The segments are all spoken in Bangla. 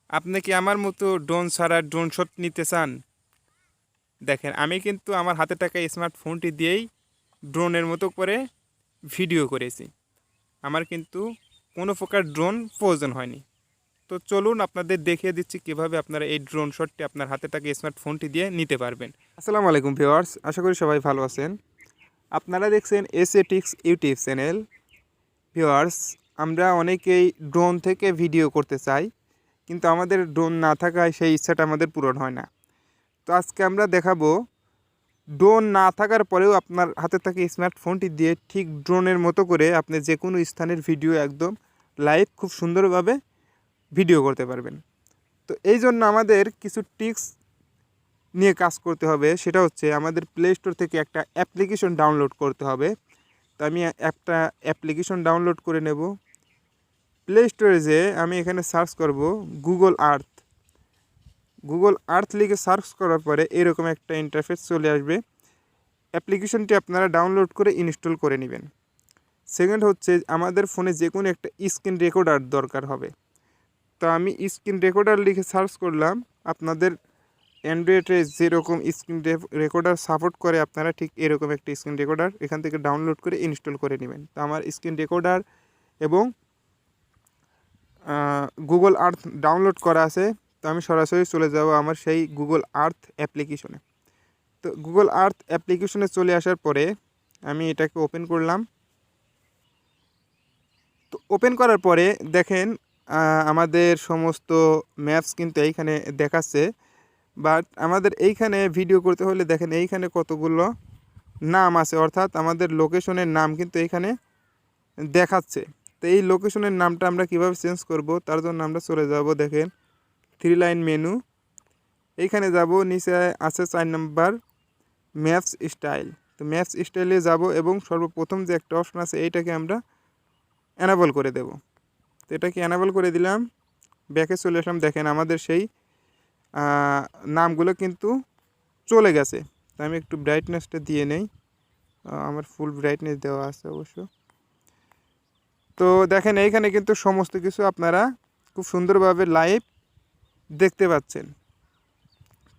আপনি কি আমার মতো ড্রোন ছাড়া ড্রোন শট নিতে চান? দেখেন, আমি কিন্তু আমার হাতে থাকা স্মার্টফোনটি দিয়েই ড্রোনের মতো করে ভিডিও করেছি। আমার কিন্তু কোনো প্রকার ড্রোন প্রয়োজন হয়নি। তো চলুন আপনাদের দেখিয়ে দিচ্ছি কিভাবে আপনারা এই ড্রোন শটটি আপনার হাতে থাকা স্মার্টফোনটি দিয়ে নিতে পারবেন। আসসালামু আলাইকুম ভিউয়ার্স, আশা করি সবাই ভালো আছেন। আপনারা দেখছেন এসএটিক্স ইউটিউব চ্যানেল। ভিউয়ার্স, আমরা অনেকেই ড্রোন থেকে ভিডিও করতে চাই, কিন্তু আমাদের ড্রোন না থাকায় সেই ইচ্ছাটা আমাদের পূরণ হয় না। তো আজকে আমরা দেখাবো ড্রোন না থাকার পরেও আপনার হাতে থাকা স্মার্টফোনটি দিয়ে ঠিক ড্রোনের মতো করে আপনি যে কোনো স্থানের ভিডিও একদম লাইভ খুব সুন্দরভাবে ভিডিও করতে পারবেন। তো এই জন্য আমাদের কিছু টিপস নিয়ে কাজ করতে হবে। সেটা হচ্ছে আমাদের প্লে স্টোর থেকে একটা অ্যাপ্লিকেশন ডাউনলোড করতে হবে। তো আমি একটা অ্যাপ্লিকেশন ডাউনলোড করে নেব। প্লে স্টোরে যেয়ে আমি এখানে সার্চ করব গুগল আর্থ। গুগল আর্থ লিখে সার্চ করার পরে এরকম একটা ইন্টারফেস চলে আসবে। অ্যাপ্লিকেশনটি আপনারা ডাউনলোড করে ইনস্টল করে নেবেন। সেকেন্ড হচ্ছে আমাদের ফোনে যে কোনো একটা স্ক্রিন রেকর্ডার দরকার হবে। তো আমি স্ক্রিন রেকর্ডার লিখে সার্চ করলাম। আপনাদের অ্যান্ড্রয়েডে যেরকম স্ক্রিন রেকর্ডার সাপোর্ট করে আপনারা ঠিক এরকম একটা স্ক্রিন রেকর্ডার এখান থেকে ডাউনলোড করে ইনস্টল করে নেবেন। তো আমার স্ক্রিন রেকর্ডার এবং গুগল আর্থ ডাউনলোড করা আছে। তো আমি সরাসরি চলে যাব আমার সেই গুগল আর্থ অ্যাপ্লিকেশনে। তো গুগল আর্থ অ্যাপ্লিকেশনে চলে আসার পরে আমি এটাকে ওপেন করলাম। তো ওপেন করার পরে দেখেন আমাদের সমস্ত ম্যাপস কিন্তু এইখানে দেখাচ্ছে। বাট আমাদের এইখানে ভিডিও করতে হলে দেখেন এইখানে কতগুলো নাম আছে, অর্থাৎ আমাদের লোকেশনের নাম কিন্তু এইখানে দেখাচ্ছে। তো এই লোকেশনের নামটা আমরা কিভাবে চেঞ্জ করব, তার জন্য আমরা চলে যাব দেখেন 3 লাইন মেনু, এইখানে যাব, নিচে আছে 4 নাম্বার ম্যাপস স্টাইল। তো ম্যাপস স্টাইলে যাব এবং সর্বপ্রথম যে একটা অপশন আছে এইটাকে আমরা অ্যানাবল করে দেব। তো এটাকে অ্যানাবল করে দিলাম, ব্যাকে চলে আসলাম। দেখেন আমাদের সেই নামগুলো কিন্তু চলে গেছে। তো আমি একটু ব্রাইটনেসটা দিয়ে নেই, আমার ফুল ব্রাইটনেস দেওয়া আছে অবশ্য। তো দেখেন এইখানে কিন্তু সমস্ত কিছু আপনারা খুব সুন্দরভাবে লাইভ দেখতে পাচ্ছেন।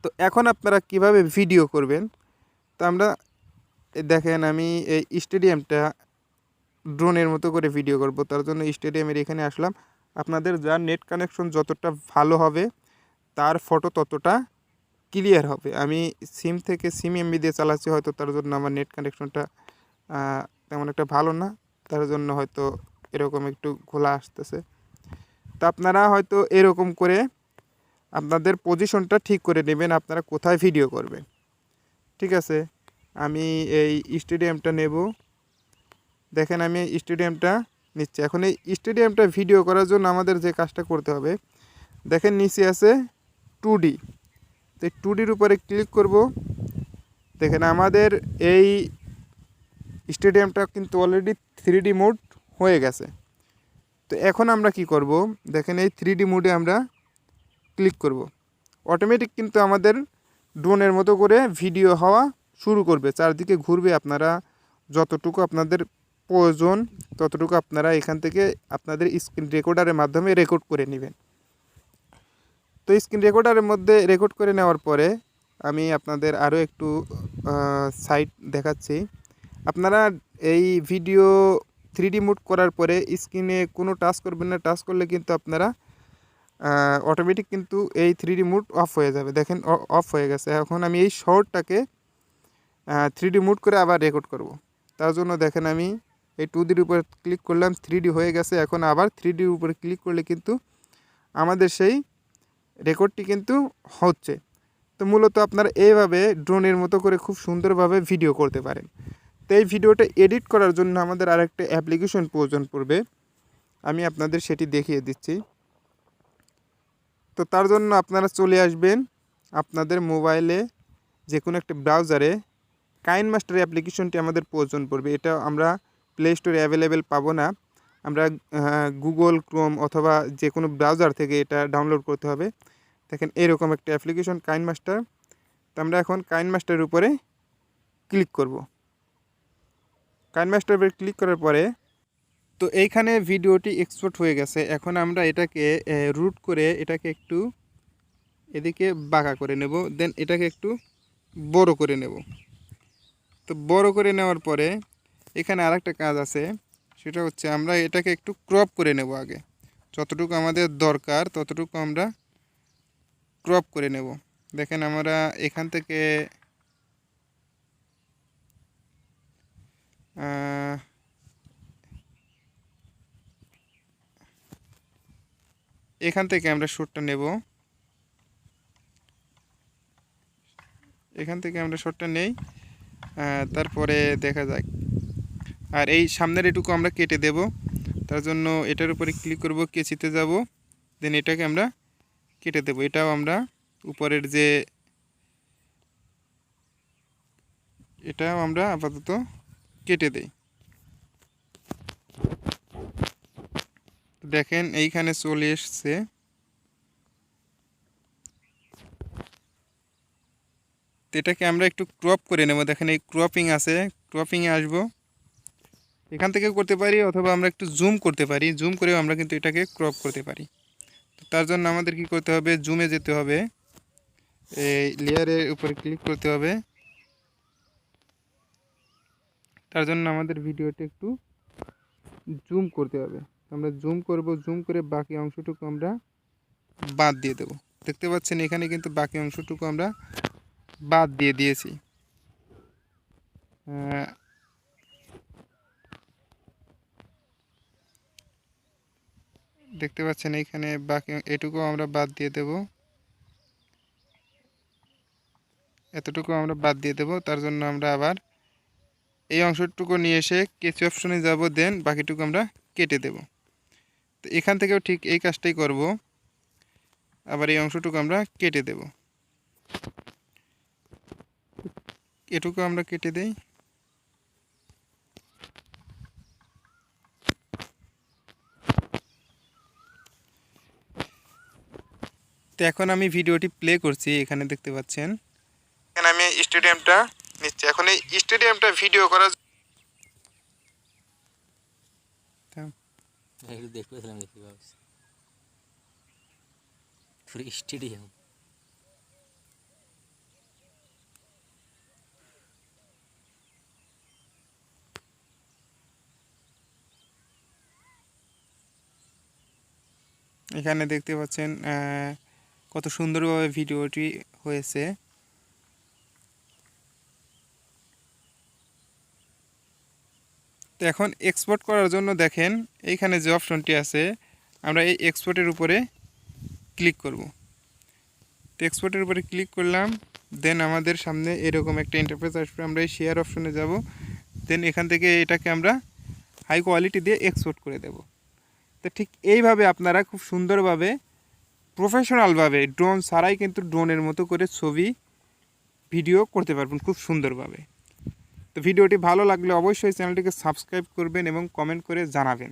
তো এখন আপনারা কিভাবে ভিডিও করবেন, তো আমরা দেখেন আমি এই স্টেডিয়ামটা ড্রোনের মতো করে ভিডিও করব। তার জন্য স্টেডিয়ামের এখানে আসলাম। আপনাদের যার নেট কানেকশন যতটা ভালো হবে তার ফটো ততটা ক্লিয়ার হবে। আমি সিম থেকে সিম এমবি দিয়ে চালাচ্ছি, হয়তো তার জন্য আমার নেট কানেকশনটা তেমন একটা ভালো না, তার জন্য হয়তো এরকম একটু ঘোলা আসতেছে। তো আপনারা হয়তো এরকম করে আপনাদের পজিশনটা ঠিক করে নেবেন আপনারা কোথায় ভিডিও করবেন। ঠিক আছে, আমি এই স্টেডিয়ামটা নেব। দেখেন আমি এই স্টেডিয়ামটা নিচ্ছি। এখন এই স্টেডিয়ামটা ভিডিও করার জন্য আমাদের যে কাজটা করতে হবে, দেখেন নিচে আছে 2D। তো এই 2Dর উপরে ক্লিক করব। দেখেন আমাদের এই স্টেডিয়ামটা কিন্তু অলরেডি 3D মোড হয়ে গেছে। তো এখন আমরা কি করব, দেখেন এই 3D মোডে আমরা ক্লিক করব। অটোমেটিক কিন্তু আমাদের ড্রোনের মতো করে ভিডিও হওয়া শুরু করবে, চারদিকে ঘুরবে। আপনারা যতটুকু আপনাদের প্রয়োজন ততটুকু আপনারা এখান থেকে আপনাদের স্ক্রিন রেকর্ডারের মাধ্যমে রেকর্ড করে নেবেন। তো স্ক্রিন রেকর্ডারের মধ্যে রেকর্ড করে নেওয়ার পরে আমি আপনাদের আরও একটু সাইট দেখাচ্ছি। আপনারা এই ভিডিও 3D মোড করার পরে স্ক্রিনে কোনো টাচ করবেন না। টাচ করলে কিন্তু আপনারা অটোমেটিক কিন্তু এই 3D মোড অফ হয়ে যাবে। দেখেন অফ হয়ে গেছে। এখন আমি এই শর্টটাকে 3D মোড করে আবার রেকর্ড করব। তার জন্য দেখেন আমি এই 2Dর উপর ক্লিক করলাম, 3D হয়ে গেছে। এখন আবার 3Dর উপরে ক্লিক করলে কিন্তু আমাদের সেই রেকর্ডটি কিন্তু হচ্ছে। তো মূলত আপনারা এইভাবে ড্রোনের মতো করে খুব সুন্দরভাবে ভিডিও করতে পারেন। তো এই ভিডিওটা এডিট করার জন্য আমাদের আরেকটা অ্যাপ্লিকেশন প্রয়োজন পড়বে, আমি আপনাদের সেটি দেখিয়ে দিচ্ছি। তো তার জন্য আপনারা চলে আসবেন আপনাদের মোবাইলে যে কোনো একটা ব্রাউজারে। কাইনমাস্টার অ্যাপ্লিকেশনটি আমাদের প্রয়োজন পড়বে। এটা আমরা প্লে স্টোরে অ্যাভেলেবেল পাবো না, আমরা গুগল ক্রোম অথবা যে কোনো ব্রাউজার থেকে এটা ডাউনলোড করতে হবে। দেখেন এরকম একটা অ্যাপ্লিকেশন কাইনমাস্টার। তো আমরা এখন কাইনমাস্টারের উপরে ক্লিক করব। কাইনমাস্টারের উপরে ক্লিক করার পরে তো এইখানে ভিডিওটি এক্সপোর্ট হয়ে গেছে। এখন আমরা এটাকে রুট করে এটাকে একটু এদিকে বাঁকা করে নেব, দেন এটাকে একটু বড় করে নেব। তো বড় করে নেওয়ার পরে এখানে আরেকটা কাজ আছে, সেটা হচ্ছে আমরা এটাকে একটু ক্রপ করে নেব। আগে যতটুকু আমাদের দরকার ততটুকু আমরা ক্রপ করে নেব। দেখেন আমরা এখান থেকে আমরা শর্টটা নেব, এখান থেকে আমরা শর্টটা নেই, তারপরে দেখা যাক। আর এই সামনের এটুকু আমরা কেটে দেব। তার জন্য এটার উপরে ক্লিক করব, কেচিতে যাব, দেন এটাকে আমরা কেটে দেব। এটাও আমরা উপরের যে এটাও আমরা আপাতত কেটে দেই। দেখেন এইখানে চলে এসছে। এটাকে আমরা একটু ক্রপ করে নেব। দেখেন এই ক্রপিং আছে, ক্রপিংয়ে আসব। এখান থেকে করতে পারি অথবা আমরা একটু জুম করতে পারি, জুম করেও আমরা কিন্তু এটাকে ক্রপ করতে পারি। তো তার জন্য আমাদের কি করতে হবে, জুমে যেতে হবে, এই লেয়ারের উপরে ক্লিক করতে হবে। তার জন্য আমাদের ভিডিওটা একটু জুম করতে হবে। আমরা জুম করব, জুম করে বাকি অংশটুকু আমরা বাদ দিয়ে দেব। দেখতে পাচ্ছেন এখানে কিন্তু বাকি অংশটুকু আমরা বাদ দিয়ে দিয়েছি। দেখতে পাচ্ছেন এইখানে বাকি এটুকু আমরা বাদ দিয়ে দেব, এতটুকু আমরা বাদ দিয়ে দেব। তার জন্য আমরা আবার এই অংশটুকু নিয়ে এসে কেচি অপশনে যাব, দেন বাকিটুকু আমরা কেটে দেব। তো এখান থেকেও ঠিক এই কাজটাই করব, আবার এই অংশটুকু আমরা কেটে দেব। এটুকু আমরা কেটে দেই। তো এখন আমি ভিডিওটি প্লে করছি, এখানে দেখতে পাচ্ছেন। এখানে আমি স্টেডিয়ামটা নিচ্ছি। এখন এই স্টেডিয়ামটা ভিডিও করার স্টেডিয়াম এখানে দেখতে পাচ্ছেন কত সুন্দরভাবে ভিডিওটি হয়েছে। তো এখন এক্সপোর্ট করার জন্য দেখেন এইখানে যে অপশনটি আছে, আমরা এই এক্সপোর্টের উপরে ক্লিক করব। তো এক্সপোর্টের উপরে ক্লিক করলাম, দেন আমাদের সামনে এরকম একটা ইন্টারফেস আসবে। আমরা এই শেয়ার অপশনে যাব, দেন এখান থেকে এটাকে আমরা হাই কোয়ালিটি দিয়ে এক্সপোর্ট করে দেব। তো ঠিক এইভাবে আপনারা খুব সুন্দরভাবে প্রফেশনালভাবে ড্রোন ছাড়াই কিন্তু ড্রোনের মতো করে ছবি ভিডিও করতে পারবেন খুব সুন্দরভাবে। তো ভিডিওটি ভালো লাগলে অবশ্যই চ্যানেলটিকে সাবস্ক্রাইব করবেন এবং কমেন্ট করে জানাবেন।